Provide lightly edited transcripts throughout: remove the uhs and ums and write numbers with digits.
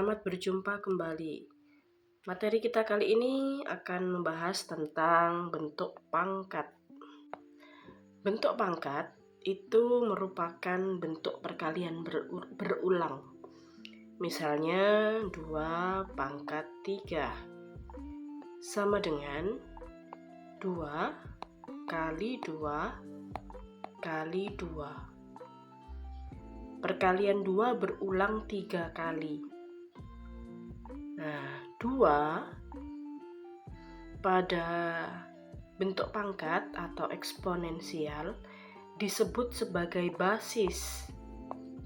Selamat berjumpa kembali. Materi kita kali ini akan membahas tentang bentuk pangkat. Bentuk pangkat itu merupakan bentuk perkalian berulang. Misalnya 2 pangkat 3 sama dengan 2 kali 2 kali 2. Perkalian 2 berulang 3 kali. Nah, 2 pada bentuk pangkat atau eksponensial disebut sebagai basis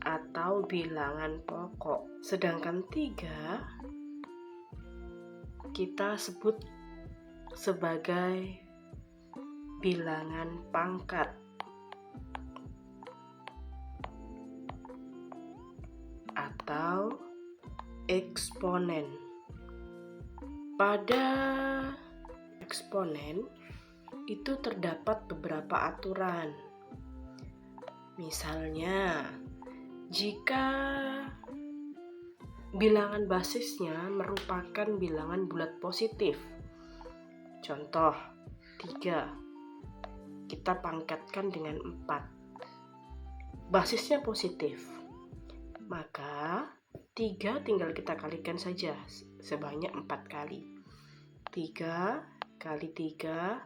atau bilangan pokok. Sedangkan 3 kita sebut sebagai bilangan pangkat atau eksponen. Pada eksponen itu terdapat beberapa aturan. Misalnya, jika bilangan basisnya merupakan bilangan bulat positif, contoh 3, kita pangkatkan dengan 4. Basisnya positif, maka 3 tinggal kita kalikan saja sebanyak 4 kali. 3 kali 3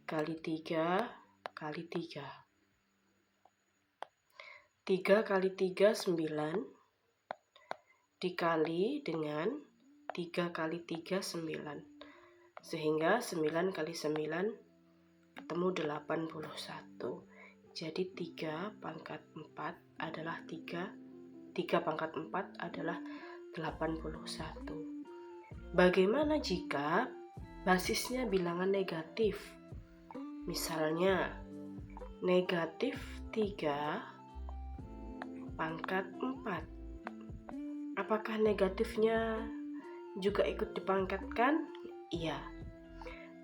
kali 3 kali 3. 3 kali 3 9 dikali dengan 3 kali 3 9. Sehingga 9 kali 9 ketemu 81. Jadi 3 pangkat 4 adalah 3 pangkat 4 adalah 81. Bagaimana jika basisnya bilangan negatif? Misalnya, negatif 3 pangkat 4. Apakah negatifnya juga ikut dipangkatkan? Iya.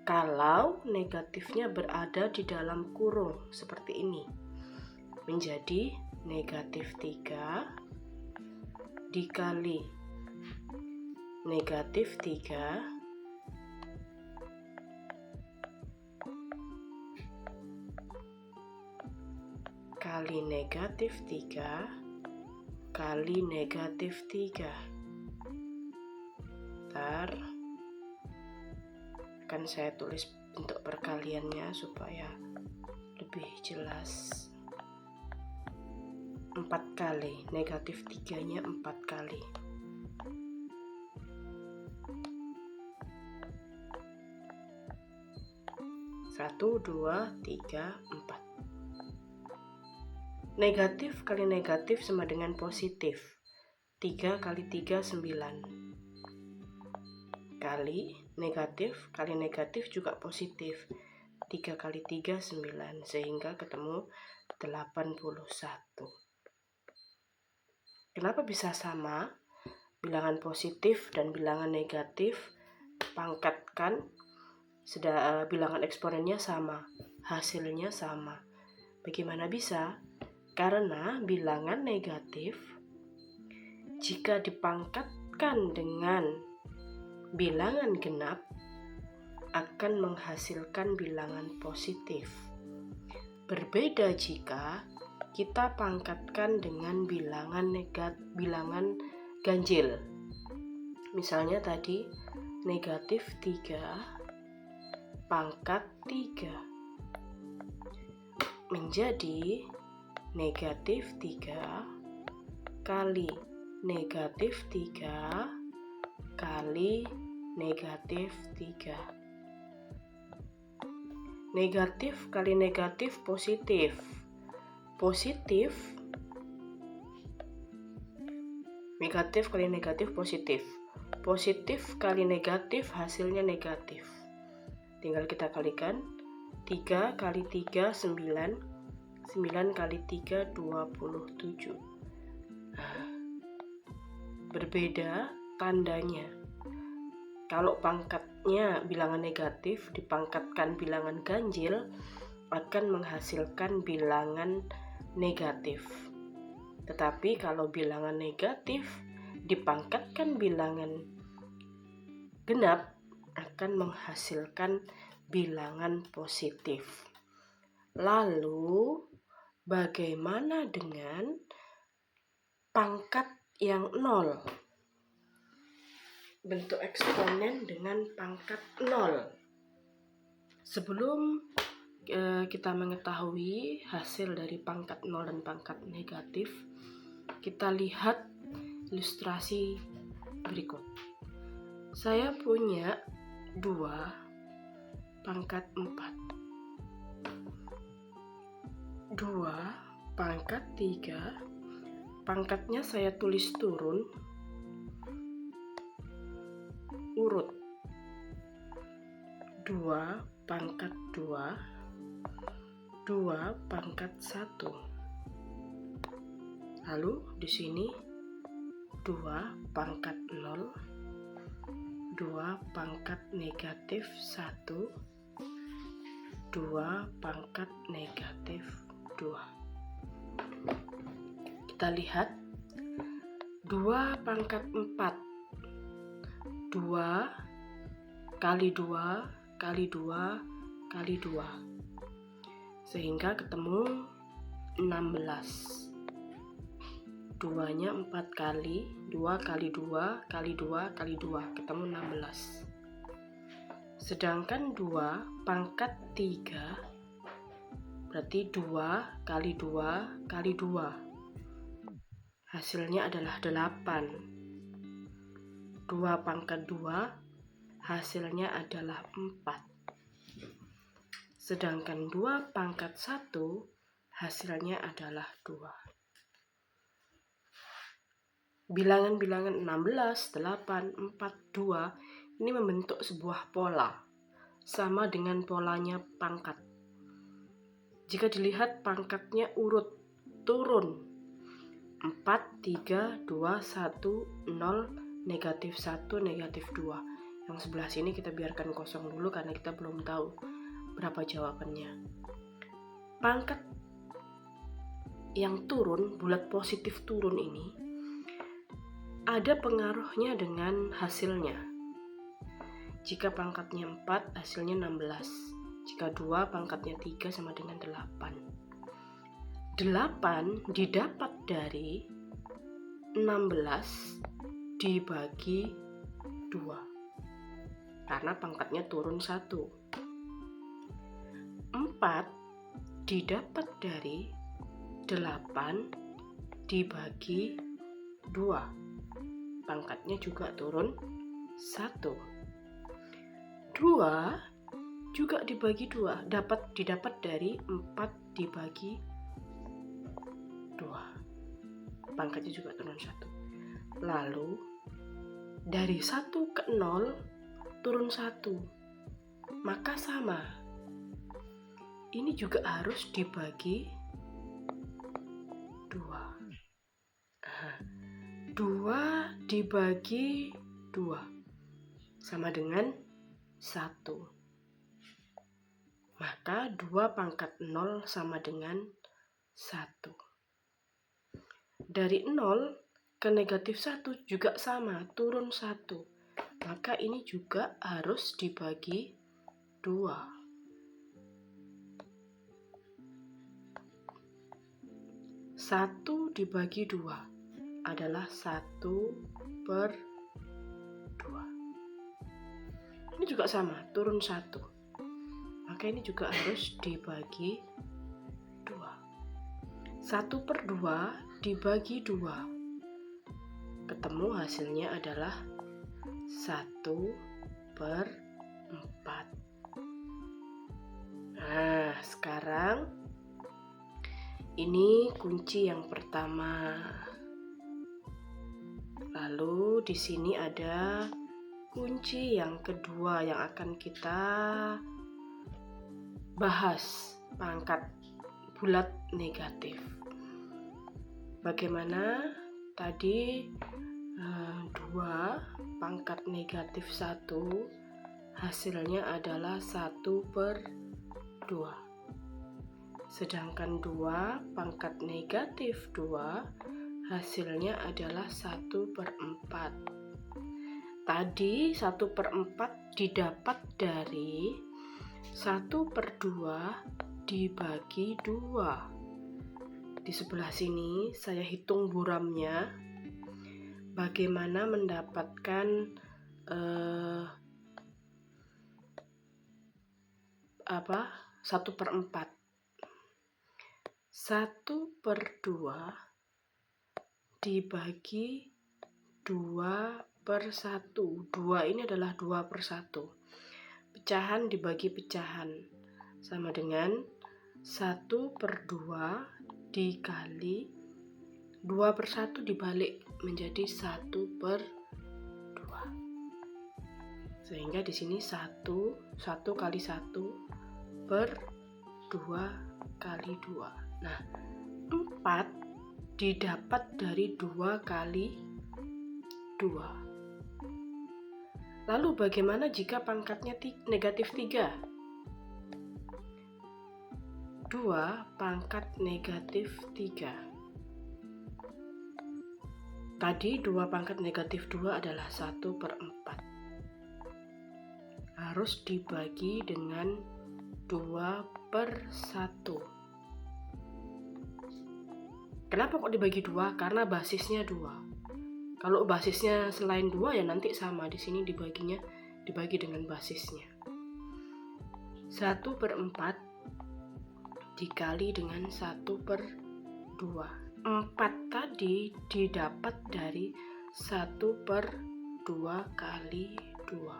Kalau negatifnya berada di dalam kurung seperti ini, menjadi negatif 3 dikali negatif 3 kali negatif 3 kali negatif 3. Ntar akan saya tulis bentuk perkaliannya supaya lebih jelas. 4 kali, negatif 3-nya 4 kali. Satu, 2, 3, 4. Negatif kali negatif sama dengan positif. 3 kali 3, 9. Kali negatif juga positif. 3 kali 3, 9. Sehingga ketemu 81. Kenapa bisa sama? Bilangan positif dan bilangan negatif pangkatkan, bilangan eksponennya sama, hasilnya sama. Bagaimana bisa? Karena bilangan negatif jika dipangkatkan dengan bilangan genap akan menghasilkan bilangan positif. Berbeda jika kita pangkatkan dengan bilangan ganjil. Misalnya tadi negatif 3 pangkat 3 menjadi negatif 3 kali negatif 3 kali negatif 3. Negatif kali negatif positif. Negatif kali negatif positif. Positif kali negatif hasilnya negatif. Tinggal kita kalikan. 3 kali 3 9. 9 kali 3 27. Nah, berbeda tandanya. Kalau pangkatnya bilangan negatif dipangkatkan bilangan ganjil akan menghasilkan bilangan negatif. Tetapi kalau bilangan negatif dipangkatkan bilangan genap akan menghasilkan bilangan positif. Lalu bagaimana dengan pangkat yang 0? Bentuk eksponen dengan pangkat 0. Sebelum kita mengetahui hasil dari pangkat 0 dan pangkat negatif, kita lihat ilustrasi berikut. Saya punya 2 pangkat 4, 2 pangkat 3, pangkatnya saya tulis turun urut, 2 pangkat 2, 2 pangkat 1. Lalu di sini 2 pangkat 0, 2 pangkat negatif 1, 2 pangkat negatif 2. Kita lihat 2 pangkat 4, 2 kali 2 kali 2 kali 2, sehingga ketemu 16. 2-nya 4 kali, 2 kali 2 kali 2 kali 2, ketemu 16. Sedangkan 2 pangkat 3 berarti 2 kali 2 kali 2, hasilnya adalah 8. 2 pangkat 2 hasilnya adalah 4. Sedangkan 2 pangkat 1 hasilnya adalah 2. Bilangan-bilangan 16, 8, 4, 2 ini membentuk sebuah pola, sama dengan polanya pangkat. Jika dilihat pangkatnya urut turun 4, 3, 2, 1, 0, negatif 1, negatif 2. Yang sebelah sini kita biarkan kosong dulu karena kita belum tahu berapa jawabannya. Pangkat yang turun, bulat positif turun ini ada pengaruhnya dengan hasilnya. Jika pangkatnya 4, hasilnya 16. Jika 2, pangkatnya 3 sama dengan 8. 8 didapat dari 16 dibagi 2, karena pangkatnya turun 1. 4 didapat dari 8 dibagi 2, pangkatnya juga turun 1. 2 juga dibagi 2, didapat dari 4 dibagi 2, pangkatnya juga turun 1. Lalu dari 1 ke 0 turun 1, maka sama. Ini juga harus dibagi 2. 2 dibagi 2 sama dengan 1. Maka 2 pangkat 0 sama dengan 1. Dari 0 ke negatif 1 juga sama, turun 1. Maka ini juga harus dibagi 2. 1 dibagi 2 adalah 1/2. Ini juga sama, turun 1. Maka ini juga harus dibagi 2. 1/2 dibagi 2. Ketemu hasilnya adalah 1/4. Nah, sekarang ini kunci yang pertama. Lalu di sini ada kunci yang kedua yang akan kita bahas, pangkat bulat negatif. Bagaimana tadi 2 pangkat negatif 1 hasilnya adalah 1/2. Sedangkan 2 pangkat negatif 2 hasilnya adalah 1/4. Tadi 1/4 didapat dari 1/2 dibagi 2. Di sebelah sini saya hitung buramnya. Bagaimana mendapatkan 1/4. 1/2 dibagi 2/1. 2 ini adalah 2/1. Pecahan dibagi pecahan sama dengan 1/2 dikali 2/1 dibalik menjadi 1/2. Sehingga di sini 1 kali 1/2 kali 2. Nah, 4 didapat dari 2 kali 2. Lalu bagaimana jika pangkatnya negatif 3? 2 pangkat negatif 3. Tadi 2 pangkat negatif 2 adalah 1/4. Harus dibagi dengan 2/1. Kenapa kok dibagi 2? Karena basisnya 2. Kalau basisnya selain 2 ya nanti sama, di sini dibagi dengan basisnya. 1/4 dikali dengan 1/2. 4 tadi didapat dari 1/2 kali 2.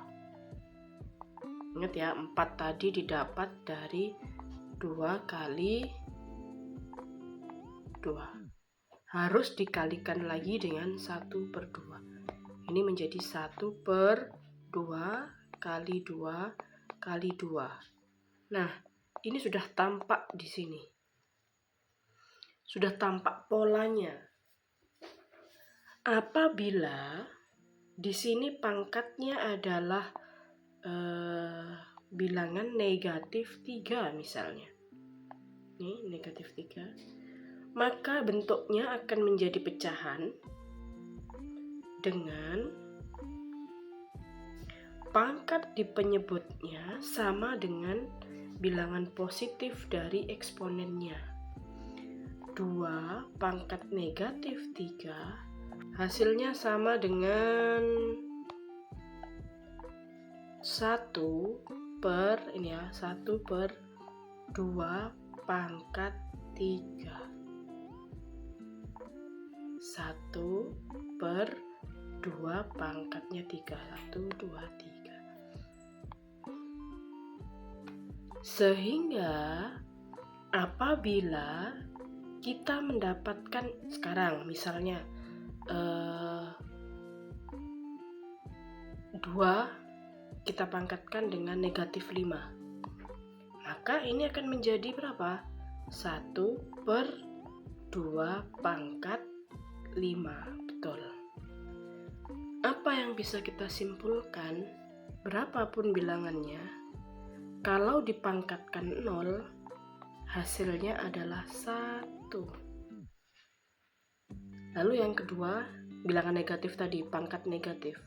Ingat ya, 4 tadi didapat dari 2 kali 2. Harus dikalikan lagi dengan 1/2. Ini menjadi 1/2 kali 2 kali 2. Nah, ini sudah tampak di sini. Sudah tampak polanya. Apabila di sini pangkatnya adalah bilangan negatif 3 misalnya. Ini negatif 3. Maka bentuknya akan menjadi pecahan dengan pangkat di penyebutnya sama dengan bilangan positif dari eksponennya. 2 pangkat negatif 3 hasilnya sama dengan 1/2 pangkat 3. 1/2 pangkatnya 3. 1, 2, 3. Sehingga apabila kita mendapatkan sekarang misalnya 2 kita pangkatkan dengan negatif 5, maka ini akan menjadi berapa? 1/2 pangkat 5. Betul. Apa yang bisa kita simpulkan? Berapapun bilangannya, kalau dipangkatkan 0, hasilnya adalah 1. Lalu yang kedua, bilangan negatif tadi, pangkat negatif.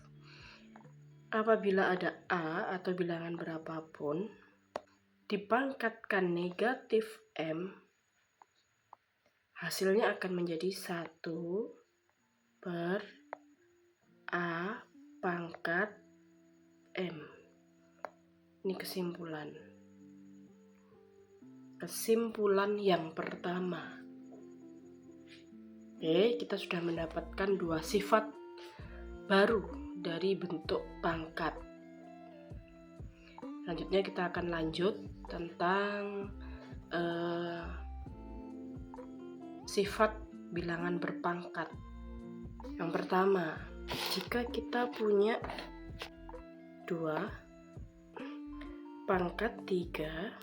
Apabila ada A atau bilangan berapapun, dipangkatkan negatif M, hasilnya akan menjadi 1/A pangkat M. Ini kesimpulan yang pertama. Oke, kita sudah mendapatkan 2 sifat baru dari bentuk pangkat. Selanjutnya kita akan lanjut tentang sifat bilangan berpangkat. Yang pertama, jika kita punya 2 pangkat 3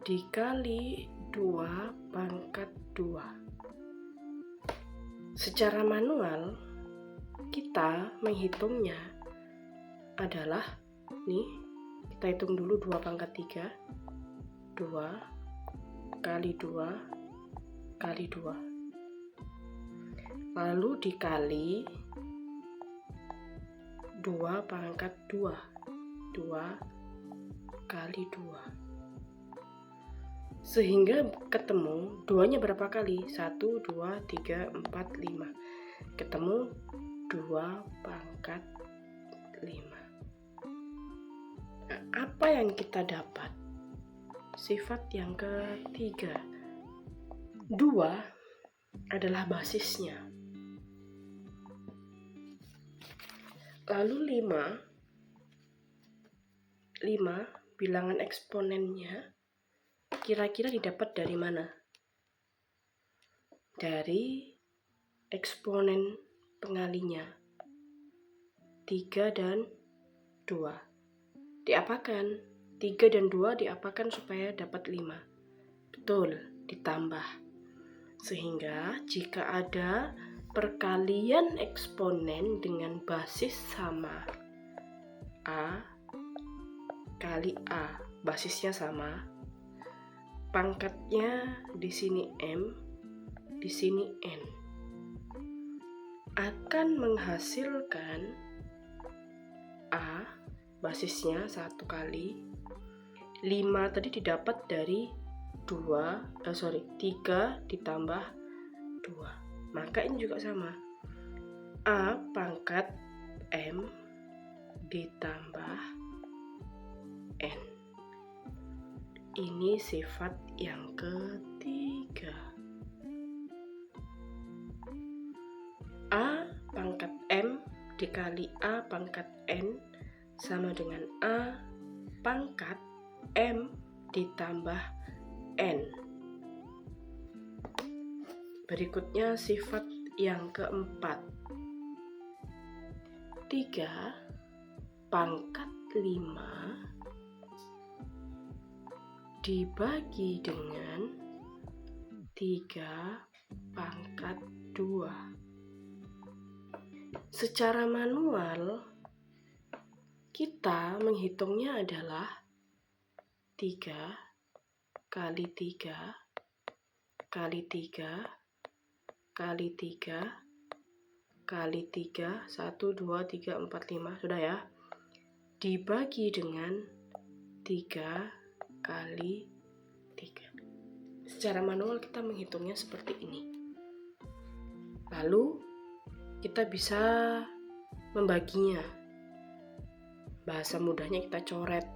dikali 2 pangkat 2. Secara manual kita menghitungnya adalah nih, kita hitung dulu 2 pangkat 3. 2 kali 2 kali 2. lalu dikali 2 pangkat 2. 2 kali 2. Sehingga ketemu 2-nya berapa kali? 1, 2, 3, 4, 5. Ketemu 2 pangkat 5. Nah, apa yang kita dapat? Sifat yang ketiga. 2 adalah basisnya. Lalu 5 bilangan eksponennya kira-kira didapat dari mana? Dari eksponen pengalinya 3 dan 2. Diapakan? 3 dan 2 diapakan supaya dapat 5? Betul, ditambah. Sehingga jika ada perkalian eksponen dengan basis sama, A kali A, basisnya sama, pangkatnya di sini M, di sini N, akan menghasilkan A, basisnya 1 kali, 5 tadi didapat dari 3 ditambah 2. Maka ini juga sama, A pangkat M ditambah N. Ini sifat yang ketiga. A pangkat M dikali A pangkat N sama dengan A pangkat M ditambah N. Berikutnya sifat yang keempat. 3 pangkat 5 dibagi dengan 3 pangkat 2. Secara manual kita menghitungnya adalah 3 kali 3 kali 3 kali 3 kali 3, 1, 2, 3, 4, 5, sudah ya, dibagi dengan 3 kali 3. Secara manual kita menghitungnya seperti ini. Lalu kita bisa membaginya. Bahasa mudahnya kita coret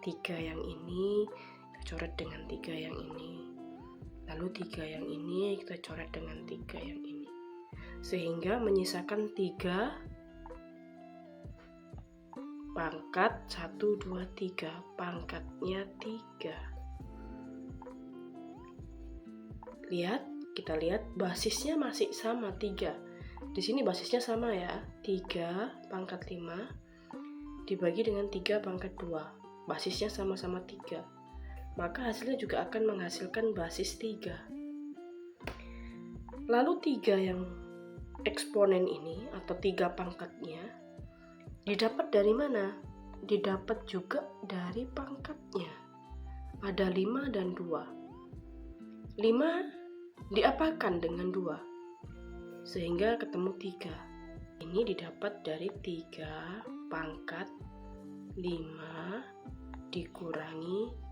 3 yang ini, kita coret dengan 3 yang ini. Lalu 3 yang ini kita coret dengan 3 yang ini. Sehingga menyisakan 3 pangkat 1, 2, 3. Pangkatnya 3. Kita lihat basisnya masih sama 3. Di sini basisnya sama ya, 3 pangkat 5 dibagi dengan 3 pangkat 2. Basisnya sama-sama 3. Maka hasilnya juga akan menghasilkan basis 3. Lalu 3 yang eksponen ini atau 3 pangkatnya didapat dari mana? Didapat juga dari pangkatnya. Ada 5 dan 2. 5 diapakan dengan 2? Sehingga ketemu 3. Ini didapat dari 3 pangkat 5 dikurangi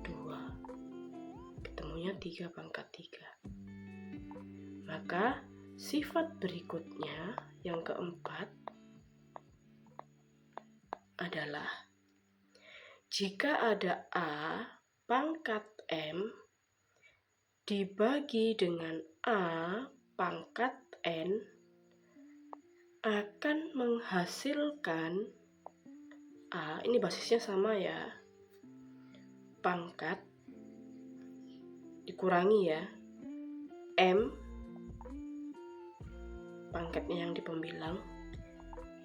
2. Ketemunya 3 pangkat 3. Maka sifat berikutnya yang keempat adalah jika ada A pangkat M dibagi dengan A pangkat N akan menghasilkan A, ini basisnya sama ya, pangkat dikurangi ya, M pangkatnya yang di pembilang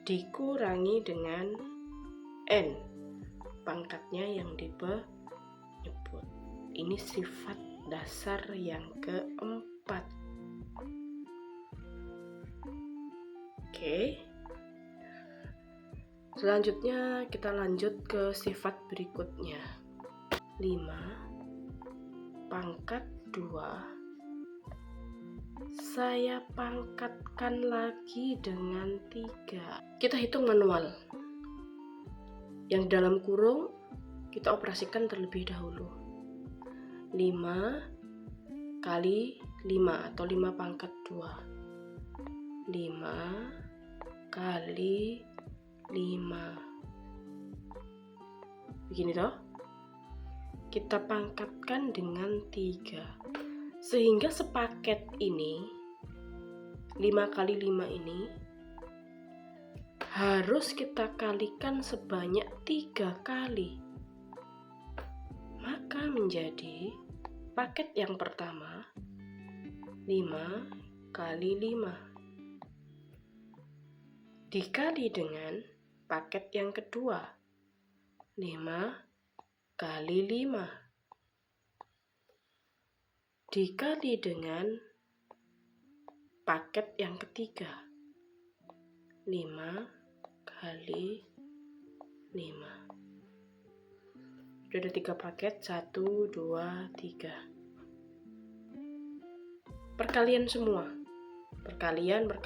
dikurangi dengan N pangkatnya yang di penyebut. Ini sifat dasar yang keempat. Oke. Selanjutnya kita lanjut ke sifat berikutnya. 5 pangkat 2 saya pangkatkan lagi dengan 3. Kita hitung manual. Yang dalam kurung kita operasikan terlebih dahulu. 5 kali 5 atau 5 pangkat 2. 5 kali 5. Begini toh. Kita pangkatkan dengan 3. Sehingga sepaket ini 5 kali 5 ini harus kita kalikan sebanyak 3 kali. Maka menjadi paket yang pertama 5 kali 5 dikali dengan paket yang kedua 5 kali 5 dikali dengan paket yang ketiga 5 kali 5. Sudah ada 3 paket, 1, 2, 3. Perkalian semua. Perkalian, dan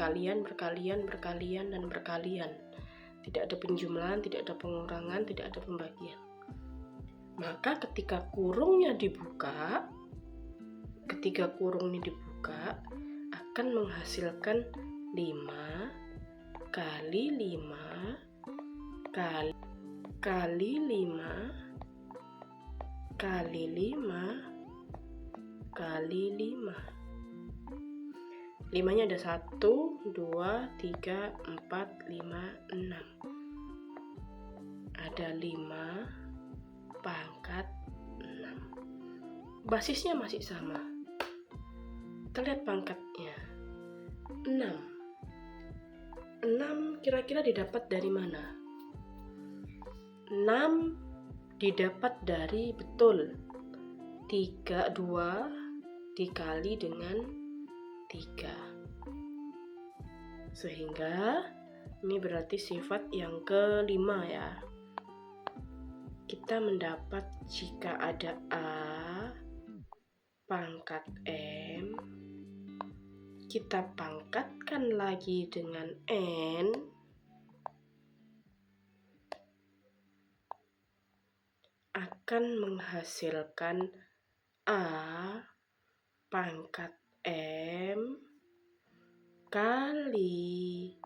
perkalian. Tidak ada penjumlahan, tidak ada pengurangan, tidak ada pembagian. Maka ketika kurungnya dibuka, akan menghasilkan 5 kali 5 kali 5 kali 5 kali 5. 5-nya ada 1, 2, 3, 4, 5, 6. Ada 5 pangkat 6. Basisnya masih sama. Kita lihat pangkatnya. 6. 6 kira-kira didapat dari mana? 6 didapat dari betul 2 dikali dengan 3. Sehingga ini berarti sifat yang kelima ya. Kita mendapat jika ada A pangkat M, kita pangkatkan lagi dengan N, akan menghasilkan A pangkat M kali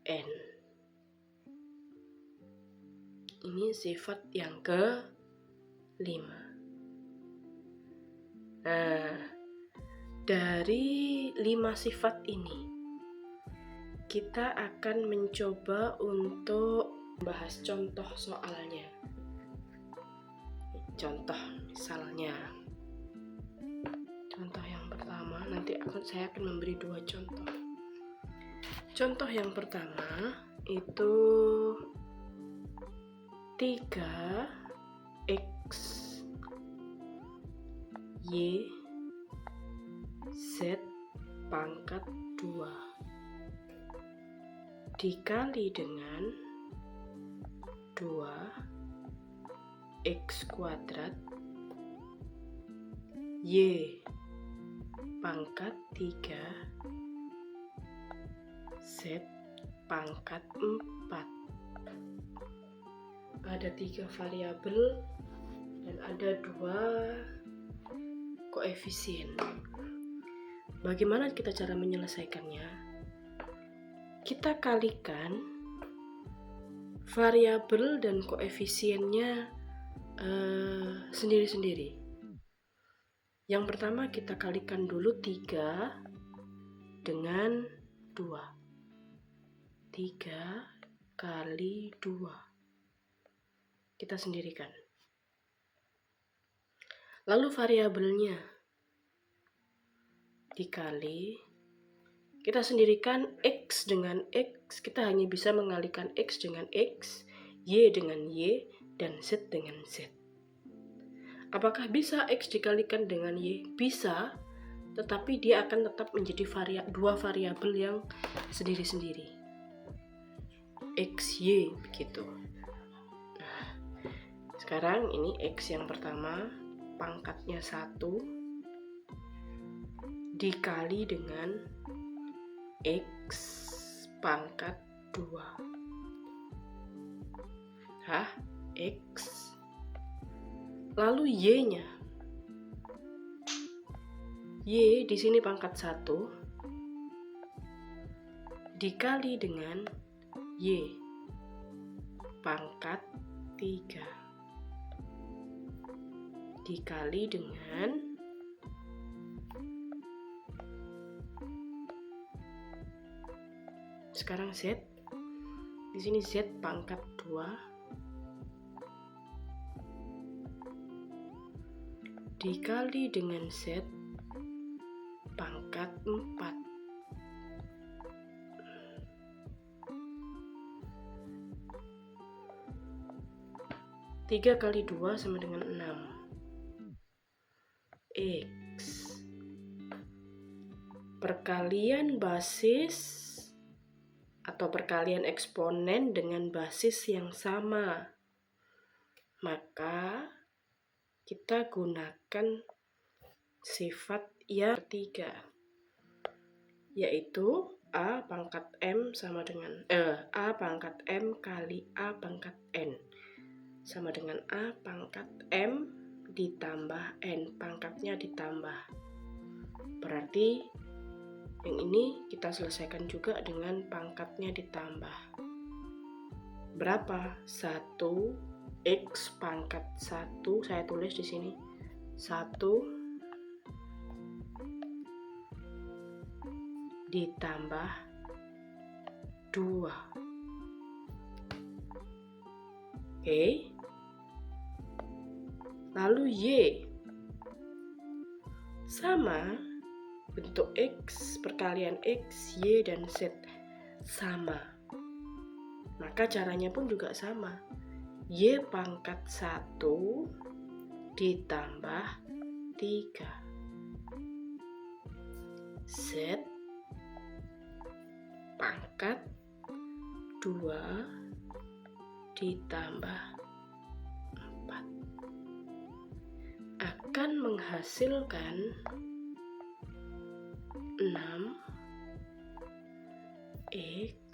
N. Ini sifat yang ke-5. Nah, dari 5 sifat ini kita akan mencoba untuk membahas contoh soalnya. Contoh misalnya. Contoh yang pertama, nanti saya akan memberi 2 contoh. Contoh yang pertama itu 3x y z pangkat 2 dikali dengan 2x kuadrat y pangkat 3 z pangkat 4. Ada 3 variabel dan ada 2 koefisien. Bagaimana kita cara menyelesaikannya? Kita kalikan variabel dan koefisiennya sendiri-sendiri. Yang pertama kita kalikan dulu 3 dengan 2. 3 kali 2. Kita sendirikan. Lalu variabelnya dikali, kita sendirikan x dengan x, kita hanya bisa mengalihkan x dengan x, y dengan y, dan z dengan z. Apakah bisa x dikalikan dengan y? Bisa, tetapi dia akan tetap menjadi 2 variabel yang sendiri-sendiri. X, y, begitu. Sekarang ini X yang pertama pangkatnya 1 dikali dengan X pangkat 2. X. Lalu Y-nya. Y di sini pangkat 1 dikali dengan Y pangkat 3 dikali dengan sekarang Z. Di sini Z pangkat 2 dikali dengan Z pangkat 4. 3 kali 2 sama dengan 6. X. Perkalian basis atau perkalian eksponen dengan basis yang sama. Maka kita gunakan sifat yang ketiga, yaitu A pangkat M sama dengan A pangkat M kali A pangkat N sama dengan A pangkat M ditambah N, pangkatnya ditambah. Berarti yang ini kita selesaikan juga dengan pangkatnya ditambah. Berapa? 1 X pangkat 1, saya tulis di sini 1 ditambah 2. Oke. Lalu Y sama bentuk X, perkalian X, Y, dan Z sama. Maka caranya pun juga sama. Y pangkat 1 ditambah 3. Z pangkat 2 ditambah 4 akan menghasilkan 6 X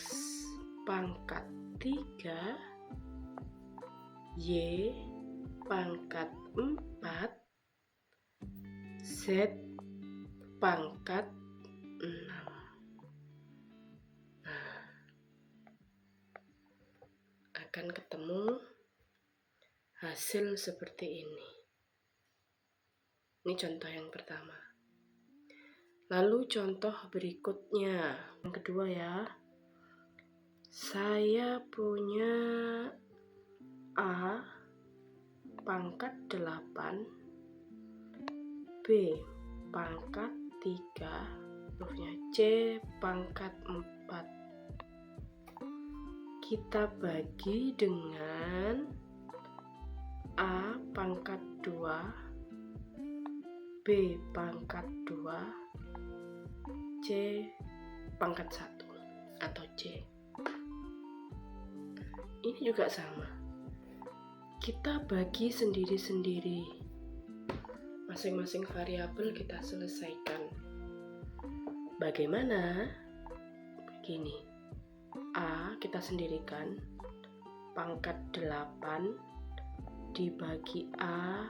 pangkat 3 Y pangkat 4 Z pangkat 6. Akan ketemu hasil seperti ini. Ini contoh yang pertama. Lalu contoh berikutnya, yang kedua ya. Saya punya A pangkat 8, B pangkat 3, hurufnya C pangkat 4. Kita bagi dengan A pangkat 2, B pangkat 2, C pangkat 1 atau C. Ini juga sama. Kita bagi sendiri-sendiri. Masing-masing variabel kita selesaikan. Bagaimana? Begini. A kita sendirikan. Pangkat 8 dibagi A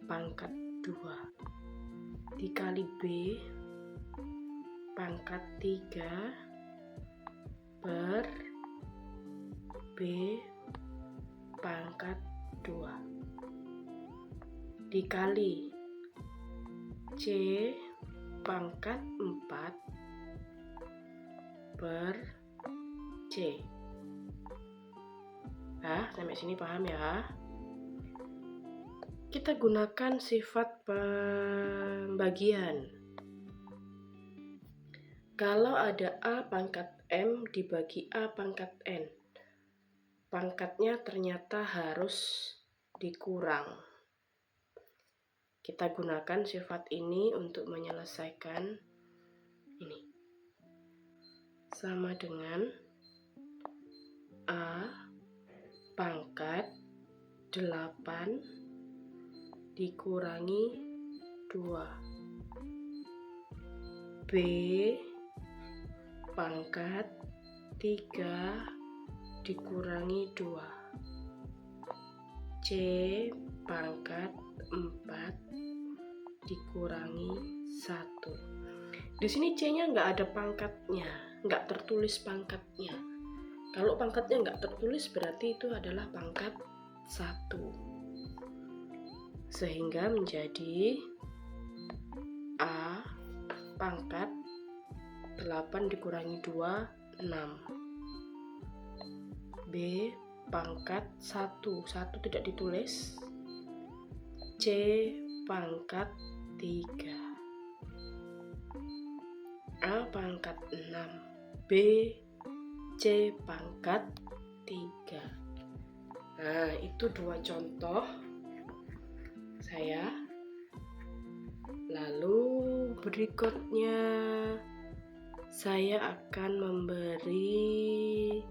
pangkat 2 dikali B pangkat 3 per B pangkat 2 dikali C pangkat 4 per C. Sampai sini paham ya? Kita gunakan sifat pembagian. Kalau ada A pangkat M dibagi A pangkat N, pangkatnya ternyata harus dikurang. Kita gunakan sifat ini untuk menyelesaikan ini. Sama dengan A pangkat 8 dikurangi 2 B pangkat 3 dikurangi 2. C pangkat 4 dikurangi 1. Di sini C-nya nggak ada pangkatnya, nggak tertulis pangkatnya. Kalau pangkatnya nggak tertulis berarti itu adalah pangkat 1. Sehingga menjadi A pangkat 8 dikurangi 2, 6. B pangkat 1 tidak ditulis. C pangkat 3. A pangkat 6. B C pangkat 3. Nah, itu 2 contoh saya. Lalu berikutnya saya akan memberi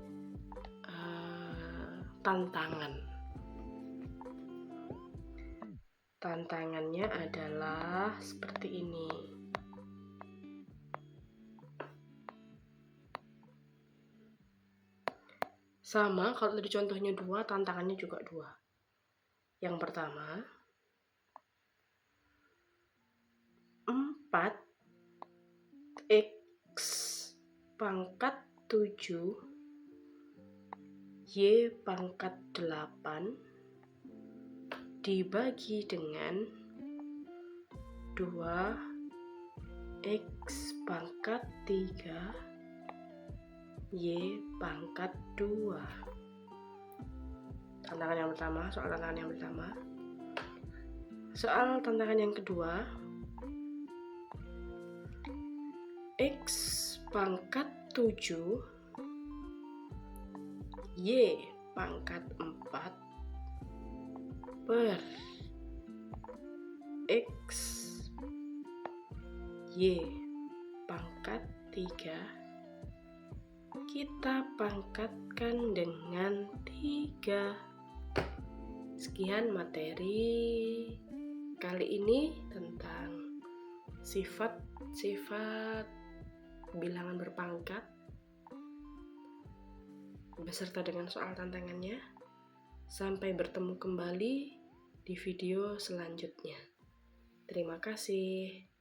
tantangan. Tantangannya adalah seperti ini. Sama, kalau tadi contohnya 2, tantangannya juga 2. Yang pertama, 4x pangkat 7 Y pangkat 8 dibagi dengan 2x pangkat 3 Y pangkat 2. Tantangan yang pertama, soal tantangan yang pertama. Soal tantangan yang kedua, X pangkat 7 Y pangkat 4 per X Y pangkat 3 kita pangkatkan dengan 3. Sekian materi kali ini tentang sifat-sifat bilangan berpangkat beserta dengan soal tantangannya. Sampai bertemu kembali di video selanjutnya. Terima kasih.